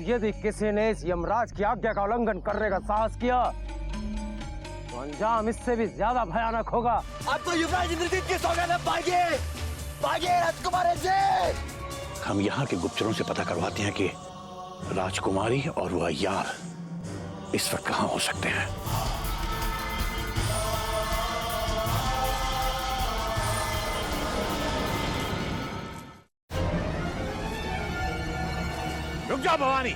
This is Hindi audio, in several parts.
यदि किसी ने इस यमराज की आज्ञा का उल्लंघन करने का साहस किया तो अंजाम इससे भी ज्यादा भयानक होगा। अब तो युवराज इंद्रजीत की सौगात पाइए, पाइए राजकुमारी जी। हम यहाँ के गुप्तचरों से पता करवाते हैं कि राजकुमारी और वह यार इस वक्त कहाँ हो सकते हैं। रुक जाओ भवानी।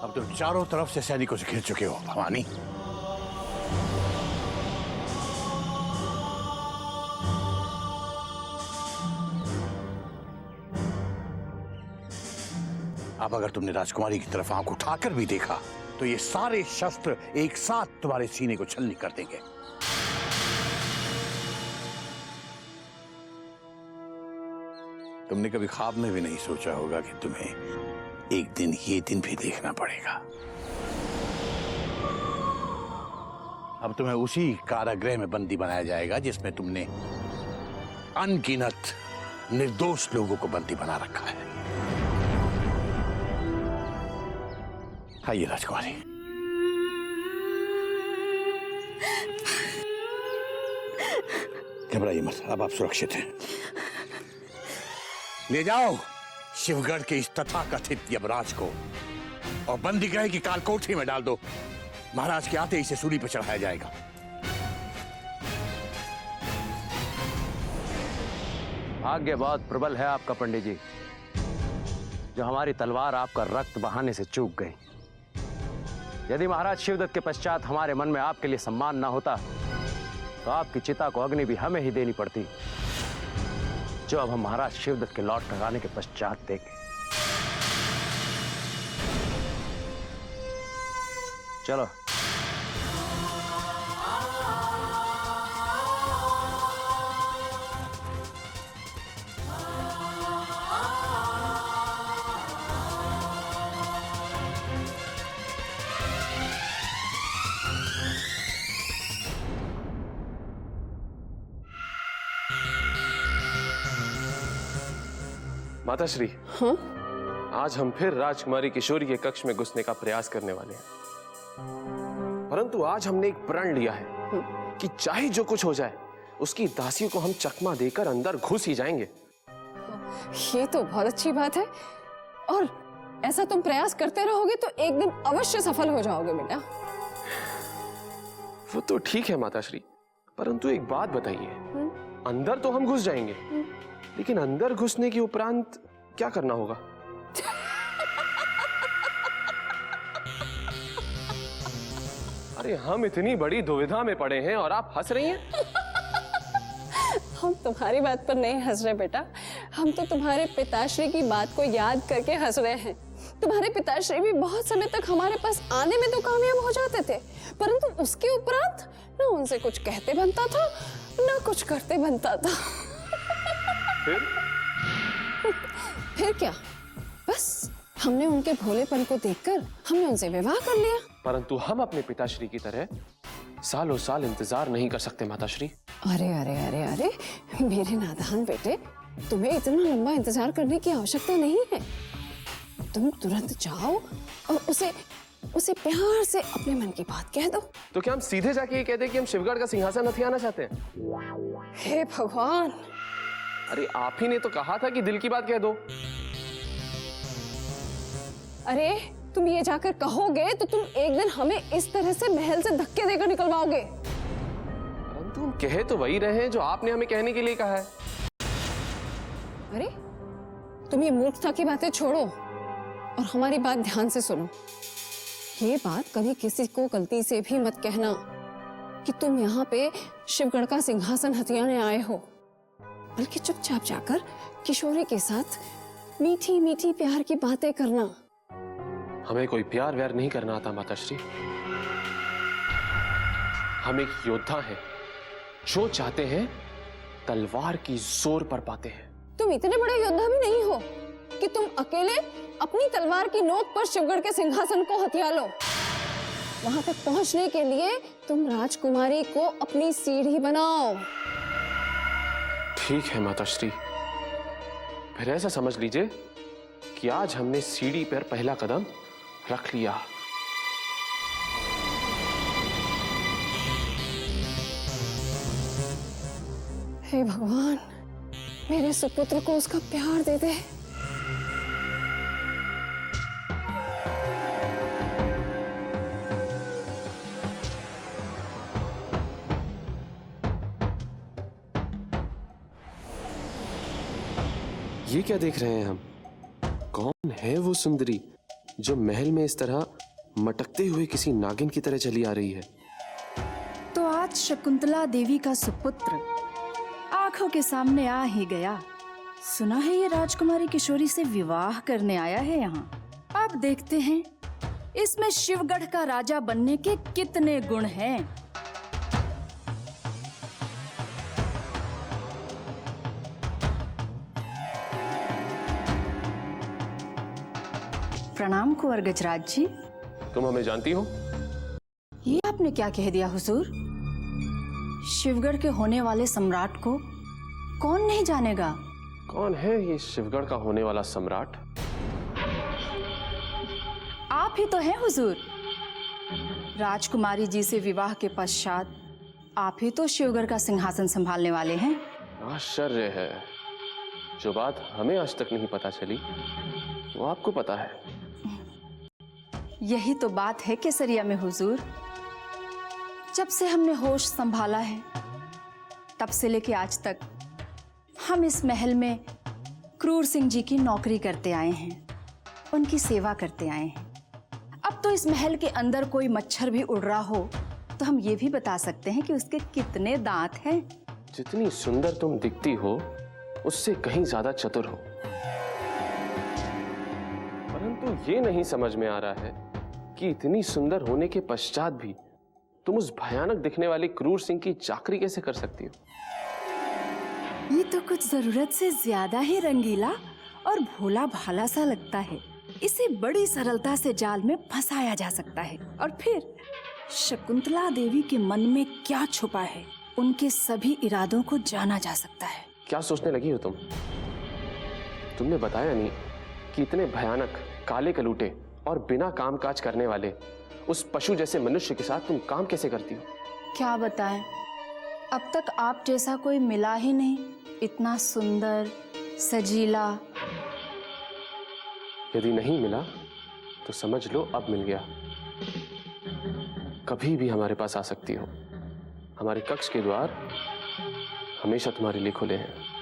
अब तुम चारों तरफ से सैनिकों से घिर चुके हो भवानी। अब अगर तुमने राजकुमारी की तरफ आंख उठाकर भी देखा तो ये सारे शस्त्र एक साथ तुम्हारे सीने को छलनी कर देंगे। तुमने कभी ख्वाब में भी नहीं सोचा होगा कि तुम्हें एक दिन ये दिन भी देखना पड़ेगा। अब तुम्हें उसी कारागृह में बंदी बनाया जाएगा जिसमें तुमने अनगिनत निर्दोष लोगों को बंदी बना रखा है। आइए राजकुमारी। घबराइए मत, अब आप सुरक्षित हैं। ले जाओ शिवगढ़ के इस तथाकथित यमराज को और बंदी गृह की कालकोठरी में डाल दो। महाराज के आते इसे सूली पर चढ़ाया जाएगा। भाग्य बहुत प्रबल है आपका पंडित जी, जो हमारी तलवार आपका रक्त बहाने से चूक गई। यदि महाराज शिवदत्त के पश्चात हमारे मन में आपके लिए सम्मान ना होता तो आपकी चिता को अग्नि भी हमें ही देनी पड़ती, जो अब हम महाराज शिवदत्त के लौट आने के पश्चात देंगे। चलो। माताश्री, हाँ? आज हम फिर राजकुमारी किशोरी के कक्ष में घुसने का प्रयास करने वाले हैं, परंतु आज हमने एक प्रण लिया है कि चाहे जो कुछ हो जाए उसकी दासियों को हम चकमा देकर अंदर घुस ही जाएंगे। ये तो बहुत अच्छी बात है, और ऐसा तुम प्रयास करते रहोगे तो एक दिन अवश्य सफल हो जाओगे बेटा। वो तो ठीक है माताश्री, परंतु एक बात बताइए, अंदर तो हम घुस जाएंगे, लेकिन अंदर घुसने के उपरांत क्या करना होगा? अरे हम इतनी बड़ी दुविधा में पड़े हैं और आप हंस रही हैं। हम तुम्हारी बात पर नहीं हंस रहे बेटा, हम तो तुम्हारे पिताश्री की बात को याद करके हंस रहे हैं। तुम्हारे पिताश्री भी बहुत समय तक हमारे पास आने में तो कामयाब हो जाते थे, परंतु उसके उपरांत ना उनसे कुछ कहते बनता था ना कुछ करते बनता था। फिर क्या, बस हमने उनके भोलेपन को देखकर हमने उनसे विवाह कर लिया। परंतु हम अपने पिताश्री की तरह सालों साल इंतजार नहीं कर सकते माताश्री। अरे अरे अरे अरे मेरे नादान बेटे, तुम्हें इतना लंबा इंतजार करने की आवश्यकता नहीं है। तुम तुरंत जाओ और उसे प्यार से अपने मन की बात कह दो। तो क्या हम सीधे जाके ये कह दें कि हम शिवगढ़ का सिंहासन हथियाना चाहते हैं? हे भगवान! अरे आप ही ने तो कहा था कि दिल की बात कह दो। अरे तुम ये जाकर कहोगे तो तुम एक दिन हमें इस तरह से महल से धक्के देकर निकलवाओगे। परंतु हम कहे तो वही रहे हैं जो आपने हमें कहने के लिए कहा है। अरे तुम ये मूर्खता की बातें छोड़ो और हमारी बात ध्यान से सुनो। ये बात कभी किसी को गलती से भी मत कहना कि तुम यहाँ पे शिवगढ़ का सिंहासन हथियाने आए हो, बल्कि चुपचाप जाकर किशोरी के साथ मीठी मीठी प्यार की बातें करना। हमें कोई प्यार व्यार नहीं करना आता माताश्री। हम एक योद्धा हैं, जो चाहते हैं तलवार की जोर पर पाते हैं। तुम इतने बड़े योद्धा भी नहीं हो कि तुम अकेले अपनी तलवार की नोक पर शिवगढ़ के सिंहासन को हथिया लो। वहां तक पहुंचने के लिए तुम राजकुमारी को अपनी सीढ़ी बनाओ। ठीक है माताश्री, फिर ऐसा समझ लीजिए कि आज हमने सीढ़ी पर पहला कदम रख लिया। हे भगवान, मेरे सुपुत्र को उसका प्यार दे दे। ये क्या देख रहे हैं हम? कौन है वो सुंदरी जो महल में इस तरह मटकते हुए किसी नागिन की तरह चली आ रही है? तो आज शकुंतला देवी का सुपुत्र आंखों के सामने आ ही गया। सुना है ये राजकुमारी किशोरी से विवाह करने आया है यहाँ। अब देखते हैं इसमें शिवगढ़ का राजा बनने के कितने गुण हैं। प्रणाम कुंवर गजराज जी। तुम हमें जानती हो? ये आपने क्या कह दिया हुजूर? शिवगढ़ के होने वाले सम्राट को कौन नहीं जानेगा? कौन है ये शिवगढ़ का होने वाला सम्राट? आप ही तो हैं हुजूर। राजकुमारी जी से विवाह के पश्चात आप ही तो शिवगढ़ का सिंहासन संभालने वाले हैं। आश्चर्य है, जो बात हमें आज तक नहीं पता चली वो आपको पता है। यही तो बात है केसरिया में हुजूर। जब से हमने होश संभाला है तब से लेके आज तक हम इस महल में क्रूर सिंह जी की नौकरी करते आए हैं, उनकी सेवा करते आए हैं। अब तो इस महल के अंदर कोई मच्छर भी उड़ रहा हो तो हम ये भी बता सकते हैं कि उसके कितने दांत हैं। जितनी सुंदर तुम दिखती हो उससे कहीं ज्यादा चतुर हो, परंतु ये नहीं समझ में आ रहा है कि इतनी सुंदर होने के पश्चात भी तुम उस भयानक दिखने वाली क्रूर सिंह की चाकरी कैसे कर सकती हो? ये तो कुछ जरूरत से ज्यादा ही रंगीला और भोला भाला सा लगता है। इसे बड़ी सरलता से जाल में फंसाया जा सकता है और फिर शकुंतला देवी के मन में क्या छुपा है उनके सभी इरादों को जाना जा सकता है। क्या सोचने लगी हो तुम? तुमने बताया नहीं कि इतने भयानक, काले कलूटे और बिना कामकाज करने वाले उस पशु जैसे मनुष्य के साथ तुम काम कैसे करती हो? क्या बताएं, अब तक आप जैसा कोई मिला ही नहीं, इतना सुंदर, सजीला। यदि नहीं मिला तो समझ लो अब मिल गया। कभी भी हमारे पास आ सकती हो। हमारे कक्ष के द्वार हमेशा तुम्हारे लिए खुले हैं।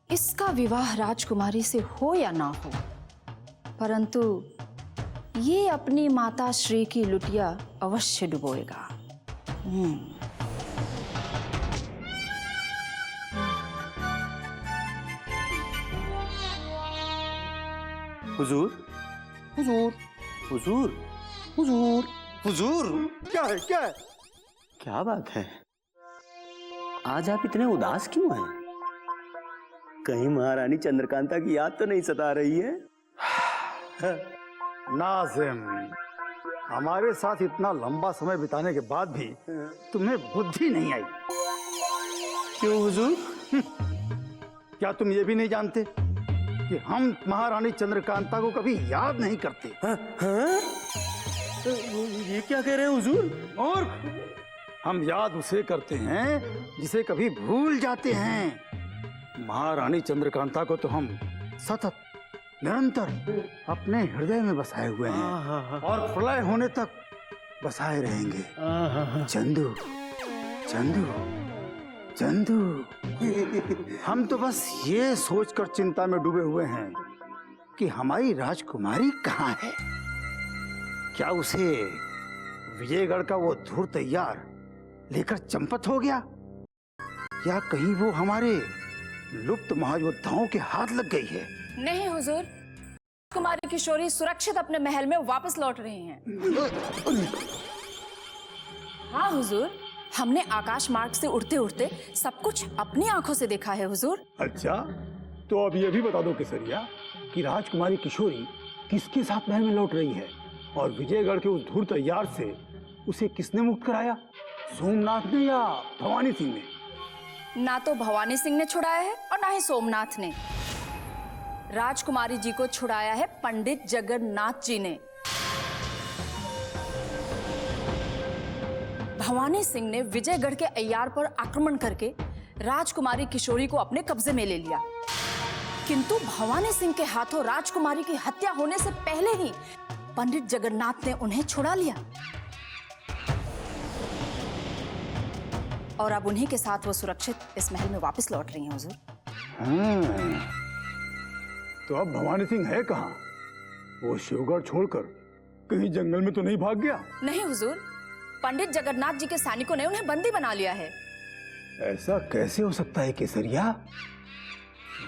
इसका विवाह राजकुमारी से हो या ना हो, परंतु ये अपनी माता श्री की लुटिया अवश्य डुबोएगा। हुजूर, हुजूर, हुजूर, हुजूर, हुजूर, क्या है, क्या है? क्या बात है? आज आप इतने उदास क्यों हैं? कहीं महारानी चंद्रकांता की याद तो नहीं सता रही है? नाज़िम, हमारे साथ इतना लंबा समय बिताने के बाद भी तुम्हें बुद्धि नहीं आई। क्यों हुजूर? क्या तुम ये भी नहीं जानते कि हम महारानी चंद्रकांता को कभी याद नहीं करते? ये क्या कह रहे हैं हुजूर? और हम याद उसे करते हैं जिसे कभी भूल जाते हैं। महारानी चंद्रकांता को तो हम सतत, निरंतर अपने हृदय में बसाए हुए हैं और प्रलय होने तक बसाए रहेंगे। चंदू, चंदू, चंदू। हम तो बस ये सोचकर चिंता में डूबे हुए हैं कि हमारी राजकुमारी कहाँ है। क्या उसे विजयगढ़ का वो धूर तैयार लेकर चंपत हो गया, या कहीं वो हमारे लुप्त महायोद्धाओं के हाथ लग गई है? नहीं हुजूर, कुमारी किशोरी सुरक्षित अपने महल में वापस लौट रही हैं। हाँ हुजूर, हमने आकाश मार्ग से उड़ते उड़ते सब कुछ अपनी आंखों से देखा है हुजूर। अच्छा, तो अब ये भी बता दो केसरिया कि राजकुमारी किशोरी किसके साथ महल में लौट रही है, और विजयगढ़ के उस धूर्त अय्यार से उसे किसने मुक्त कराया, सोमनाथ ने या भवानी सिंह ने? ना तो भवानी सिंह ने छुड़ाया है और ना ही सोमनाथ ने। राजकुमारी जी को छुड़ाया है पंडित जगन्नाथ जी ने। भवानी सिंह ने विजयगढ़ के अय्यार पर आक्रमण करके राजकुमारी किशोरी को अपने कब्जे में ले लिया, किंतु भवानी सिंह के हाथों राजकुमारी की हत्या होने से पहले ही पंडित जगन्नाथ ने उन्हें छुड़ा लिया, और अब उन्हीं के साथ वो सुरक्षित इस महल में वापस लौट रही हैं हुजूर। हाँ, तो अब भवानी सिंह है कहाँ? वो शिवगढ़ छोड़कर कहीं जंगल में तो नहीं भाग गया? नहीं हुजूर, पंडित जगन्नाथ जी के सैनिकों ने उन्हें बंदी बना लिया है। ऐसा कैसे हो सकता है केसरिया?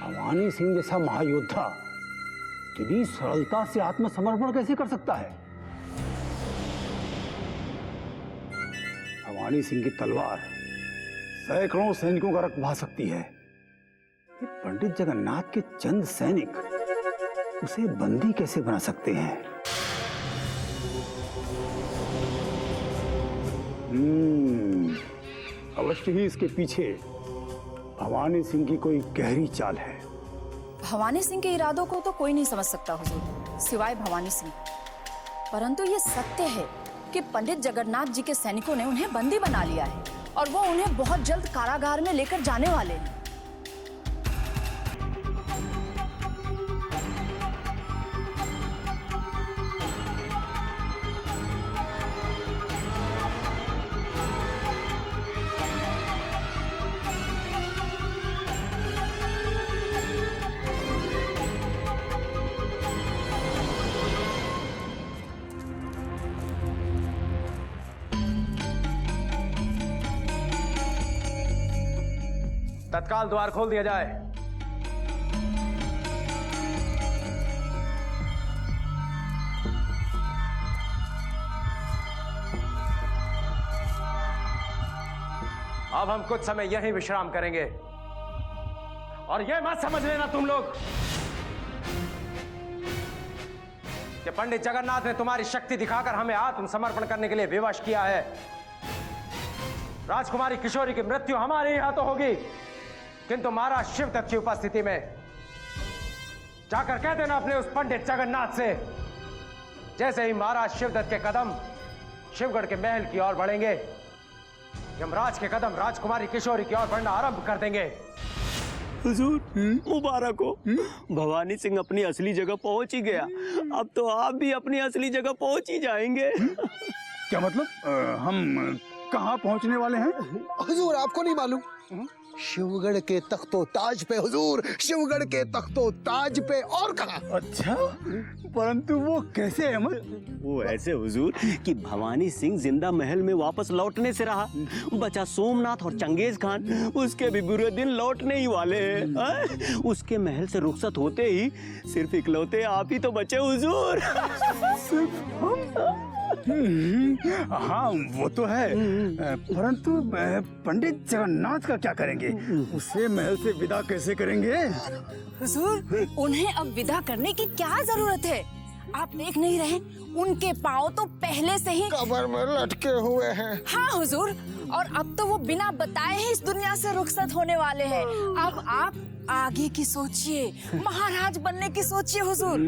भवानी सिंह जैसा महायोद्धा इतनी सरलता से आत्मसमर्पण कैसे कर सकता है? भवानी सिंह की तलवार सैकड़ों सैनिकों का रक्त बहा सकती है, ये पंडित जगन्नाथ के चंद सैनिक उसे बंदी कैसे बना सकते हैं? अवश्य ही इसके पीछे भवानी सिंह की कोई गहरी चाल है। भवानी सिंह के इरादों को तो कोई नहीं समझ सकता हुजूर, सिवाय भवानी सिंह। परंतु ये सत्य है कि पंडित जगन्नाथ जी के सैनिकों ने उन्हें बंदी बना लिया है, और वो उन्हें बहुत जल्द कारागार में लेकर जाने वाले हैं। तत्काल द्वार खोल दिया जाए। अब हम कुछ समय यहीं विश्राम करेंगे, और यह मत समझ लेना तुम लोग कि पंडित जगन्नाथ ने तुम्हारी शक्ति दिखाकर हमें आत्मसमर्पण करने के लिए विवश किया है। राजकुमारी किशोरी की मृत्यु हमारे ही हाथों होगी, किंतु महाराज शिवदत्त की उपस्थिति में जाकर कह देना अपने उस पंडित जगन्नाथ से, जैसे ही महाराज शिवदत्त के कदम शिवगढ़ के महल की ओर बढ़ेंगे, यमराज के कदम राजकुमारी किशोरी की ओर बढ़ना आरंभ कर देंगे। हुजूर, मुबारक हो, भवानी सिंह अपनी असली जगह पहुंच ही गया। अब तो आप भी अपनी असली जगह पहुंच ही जाएंगे। क्या मतलब? हम कहाँ पहुंचने वाले हैं? हुजूर, आपको नहीं मालूम? शिवगढ़ के तख्तो ताज पे हुजूर, शिवगढ़ के तख्तो ताज पे। और कहा? अच्छा, परंतु वो कैसे अहमद? वो ऐसे हुजूर कि भवानी सिंह जिंदा महल में वापस लौटने से रहा, बचा सोमनाथ और चंगेज खान, उसके भी बुरे दिन लौटने ही वाले हैं। उसके महल से रुखसत होते ही सिर्फ इकलौते आप ही तो बचे हुजूर। हाँ, वो तो है, परंतु पंडित जगन्नाथ का क्या करेंगे? उसे महल से विदा कैसे करेंगे? हुजूर, उन्हें अब विदा करने की क्या जरूरत है? आप देख नहीं रहे, उनके पाँव तो पहले से ही कब्र में लटके हुए हैं। हाँ हुजूर, और अब तो वो बिना बताए ही इस दुनिया से रुखसत होने वाले हैं। अब आप आगे की सोचिए, महाराज बनने की सोचिए हुजूर।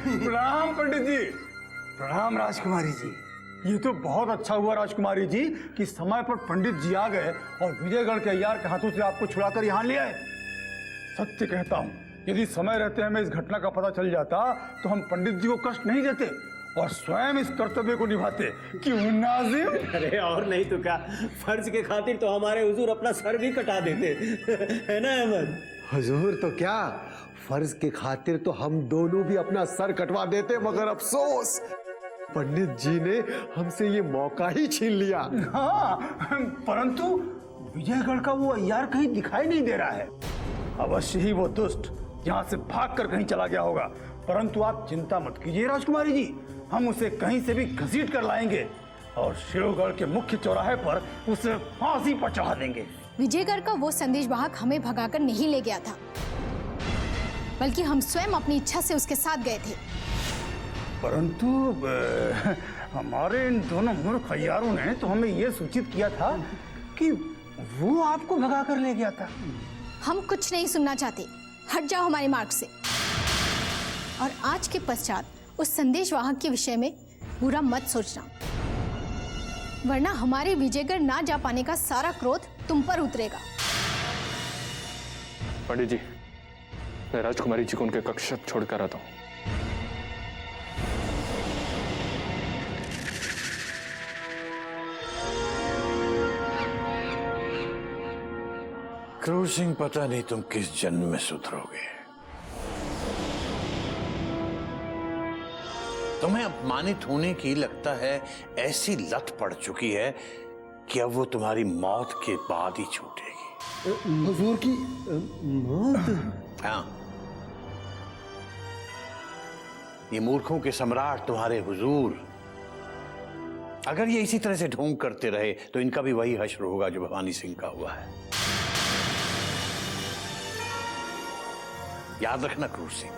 प्रणाम पंडित जी। प्रणाम राजकुमारी जी। ये तो बहुत अच्छा हुआ राजकुमारी जी कि समय पर पंडित जी आ गए और विजयगढ़ के अय्यार के हाथों से आपको छुड़ाकर यहाँ ले आए। सत्य कहता हूँ, यदि समय रहते हमें इस घटना का पता चल जाता तो हम पंडित जी को कष्ट नहीं देते और स्वयं इस कर्तव्य को निभाते। क्यों नाजिम? अरे और नहीं तो क्या, फर्ज के खातिर तो हमारे हुजूर अपना सर भी कटा देते। है ना अहमद? हुजूर तो क्या, फर्ज के खातिर तो हम दोनों भी अपना सर कटवा देते, मगर अफसोस पंडित जी ने हमसे ये मौका ही छीन लिया। हाँ, परंतु विजयगढ़ का वो अय्यार कहीं दिखाई नहीं दे रहा है। अवश्य ही वो दुष्ट यहाँ से भागकर कहीं चला गया होगा। परंतु आप चिंता मत कीजिए राजकुमारी जी, हम उसे कहीं से भी घसीट कर लाएंगे और शिवगढ़ के मुख्य चौराहे पर उसे फांसी पर चढ़ा देंगे। विजयगढ़ का वो संदेशवाहक हमें भगाकर नहीं ले गया था, बल्कि हम स्वयं अपनी इच्छा से उसके साथ गए थे। परंतु हमारे इन दोनों मूर्ख अय्यारों ने तो हमें यह सूचित किया था कि वो आपको भगा कर ले गया था। हम कुछ नहीं सुनना चाहते, हट जाओ हमारे मार्ग से। और आज के पश्चात उस संदेशवाहक के विषय में बुरा मत सोचना, वरना हमारे विजयगढ़ ना जा पाने का सारा क्रोध तुम पर उतरेगा। पंडित जी, मैं राजकुमारी जी को उनके कक्ष छोड़कर आता हूँ। क्रूर सिंह, पता नहीं तुम किस जन्म में सुधरोगे। तुम्हें अपमानित होने की लगता है ऐसी लत पड़ चुकी है कि अब वो तुम्हारी मौत के बाद ही छूटेगी। हुजूर की मौत? हाँ, ये मूर्खों के सम्राट तुम्हारे हुजूर, अगर ये इसी तरह से ढोंग करते रहे तो इनका भी वही हश्र होगा जो भवानी सिंह का हुआ है। याद रखना क्रूर सिंह,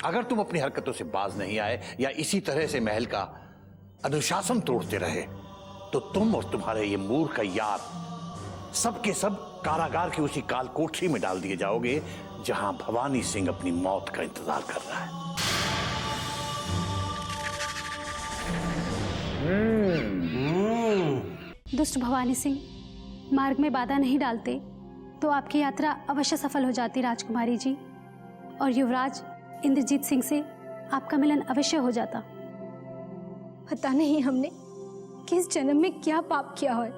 अगर तुम अपनी हरकतों से बाज नहीं आए या इसी तरह से महल का अनुशासन तोड़ते रहे तो तुम और तुम्हारे ये मूर्ख यार सब के सब कारागार की उसी काल कोठरी में डाल दिए जाओगे जहां भवानी सिंह अपनी मौत का इंतजार कर रहा है। दुष्ट भवानी सिंह, मार्ग में बाधा नहीं डालते तो आपकी यात्रा अवश्य सफल हो जाती राजकुमारी जी, और युवराज इंद्रजीत सिंह से आपका मिलन अवश्य हो जाता। पता नहीं हमने किस जन्म में क्या पाप किया है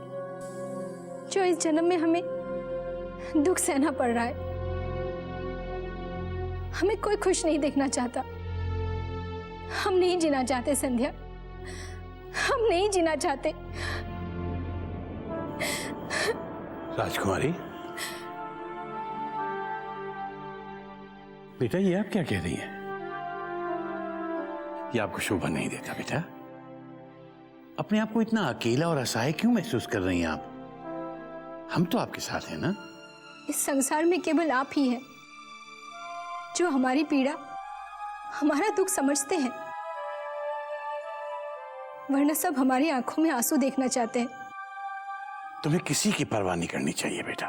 जो इस जन्म में हमें दुख सहना पड़ रहा है। हमें कोई खुश नहीं देखना चाहता। हम नहीं जीना चाहते संध्या, हम नहीं जीना चाहते। राजकुमारी बेटा, ये आप क्या कह रही हैं? ये आपको शोभा नहीं देता बेटा। अपने आप को इतना अकेला और असहाय क्यों महसूस कर रही हैं आप? हम तो आपके साथ हैं ना। इस संसार में केवल आप ही हैं जो हमारी पीड़ा, हमारा दुख समझते हैं, वरना सब हमारी आंखों में आंसू देखना चाहते हैं। तुम्हें किसी की परवाह नहीं करनी चाहिए बेटा,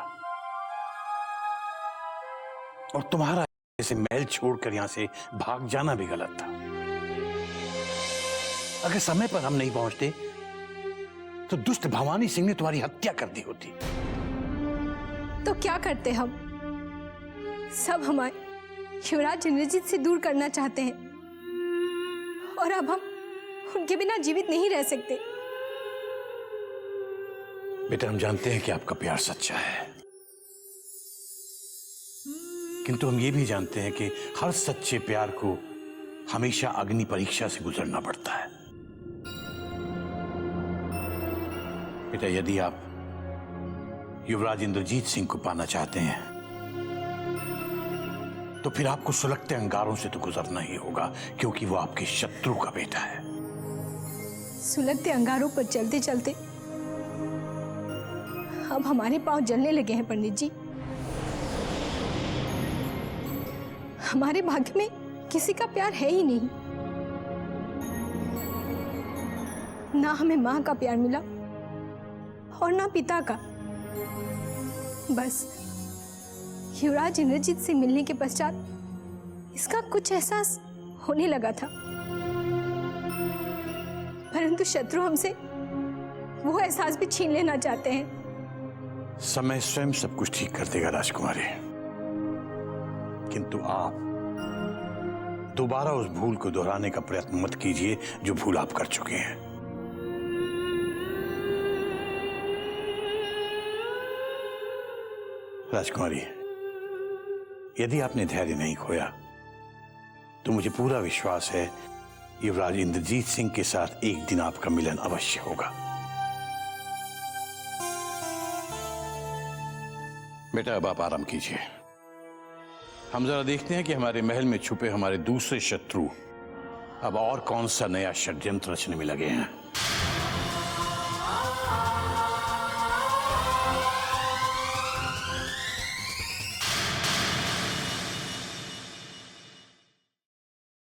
और तुम्हारा ऐसे महल छोड़कर यहां से भाग जाना भी गलत था। अगर समय पर हम नहीं पहुंचते तो दुष्ट भवानी सिंह ने तुम्हारी हत्या कर दी होती। तो क्या करते हम? सब हमारे युवराज इंद्रजीत से दूर करना चाहते हैं, और अब हम उनके बिना जीवित नहीं रह सकते। बेटा, हम जानते हैं कि आपका प्यार सच्चा है, किंतु हम ये भी जानते हैं कि हर सच्चे प्यार को हमेशा अग्नि परीक्षा से गुजरना पड़ता है। बेटा, यदि आप युवराज इंद्रजीत सिंह को पाना चाहते हैं तो फिर आपको सुलगते अंगारों से तो गुजरना ही होगा, क्योंकि वो आपके शत्रु का बेटा है। सुलगते अंगारों पर चलते चलते अब हमारे पांव जलने लगे हैं पंडित जी। हमारे भाग्य में किसी का प्यार है ही नहीं। ना हमें मां का प्यार मिला और ना पिता का। बस युवराज इंद्रजीत से मिलने के पश्चात इसका कुछ एहसास होने लगा था, परंतु शत्रु हमसे वो एहसास भी छीन लेना चाहते हैं। समय स्वयं सब कुछ ठीक कर देगा राजकुमारी, किंतु आप दोबारा उस भूल को दोहराने का प्रयत्न मत कीजिए जो भूल आप कर चुके हैं। राजकुमारी, यदि आपने धैर्य नहीं खोया तो मुझे पूरा विश्वास है युवराज इंद्रजीत सिंह के साथ एक दिन आपका मिलन अवश्य होगा। बेटा अब आप आराम कीजिए। हम जरा देखते हैं कि हमारे महल में छुपे हमारे दूसरे शत्रु अब और कौन सा नया षड्यंत्र रचने में लगे हैं।